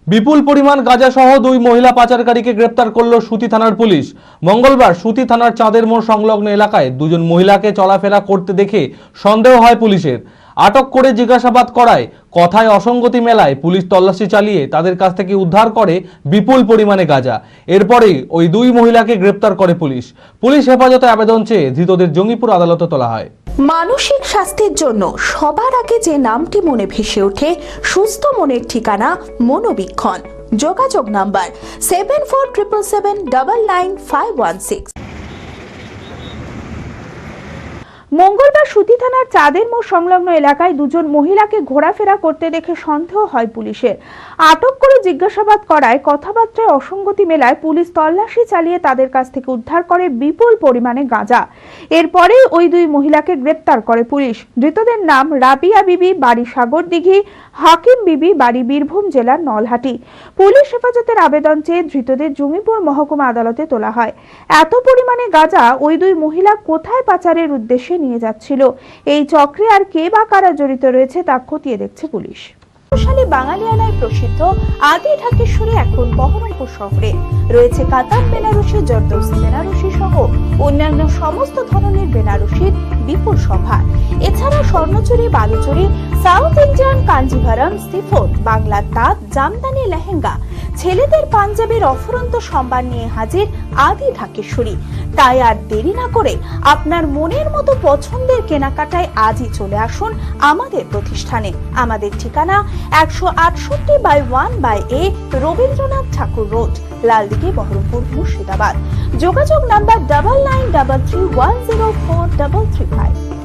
বিপুল পরিমাণ গাঁজা সহ দুই মহিলা পাচারকারীকে গ্রেপ্তার করল সুতি থানার পুলিশ। মঙ্গলবার সুতি থানার চাঁদের মোড় সংলগ্ন এলাকায় দুজন মহিলাকে চলাফেরা করতে দেখে সন্দেহ হয় পুলিশের। আটক করে জিজ্ঞাসাবাদ করায় কথায় অসঙ্গতি মেলায় পুলিশ তল্লাশি চালিয়ে তাদের কাছ থেকে উদ্ধার করে বিপুল পরিমাণে গাঁজা। এরপরে ওই দুই মহিলাকে গ্রেপ্তার করে পুলিশ। পুলিশ হেফাজতে আবেদন চেয়ে ধৃতদের জঙ্গিপুর আদালতে তোলা হয়। মানসিক স্বাস্থ্যের জন্য সবার আগে যে নামটি মনে ভেসে ওঠে, সুস্থ মনের ঠিকানা মনোবীক্ষণ। যোগাযোগ নাম্বার 7477799516। মঙ্গলবার সুতি থানার চাঁদের মোড় সংলগ্ন এলাকায় দুজন মহিলাকে ঘোরাফেরা করতে দেখে সন্দেহ হয় পুলিশের। আটক করে জিজ্ঞাসাবাদ করায় কথাবার্তায় অসঙ্গতি মেলায় পুলিশ তল্লাশি চালিয়ে তাদের কাছ থেকে উদ্ধার করে বিপুল পরিমাণে গাঁজা। এরপরে ওই দুই মহিলাকে গ্রেপ্তার করে পুলিশ। ধৃতদের নাম রাবিয়া বিবি, বাড়ি সাগরদিঘি, হাকিম বিবি, বাড়ি বীরভূম জেলার নলহাটি। পুলিশ হেফাজতের আবেদন চেয়ে ধৃতদের জঙ্গিপুর মহকুমা আদালতে তোলা হয়। এত পরিমাণে গাঁজা ওই দুই মহিলা কোথায় পাচারের উদ্দেশ্যে নিয়ে যাচ্ছিল, এই চক্রে আর কে বা কারা জড়িত রয়েছে তা খতিয়ে দেখছে পুলিশ। বাঙালিয়ানায় প্রসিদ্ধ আদি ঢাকেশ্বরী এখন বহরমপুর শহরে রয়েছে কাতান বেনারসি, জর্দৌসি বেনারসি সহ অন্যান্য সমস্ত ধরনের বেনারসির বিপুল সম্ভার। এছাড়া Swarnachuri, Baluchari, south Indian Kanjeevaram, chiffon, বাংলার তাঁত, জামদানি, লেহেঙ্গা, ছেলেদের পাঞ্জাবের অফুরন্ত সম্ভার নিয়ে হাজির আদি ঢাকেশ্বরী। তাই আর দেরি না করে আপনার মনের মতো পছন্দের কেনাকাটায় আজই চলে আসুন আমাদের প্রতিষ্ঠানে। আমাদের ঠিকানা 168/1/A রবীন্দ্রনাথ ঠাকুর রোড, লালদিঘি, বহরমপুর, মুর্শিদাবাদ। যোগাযোগ নাম্বার 9933104335।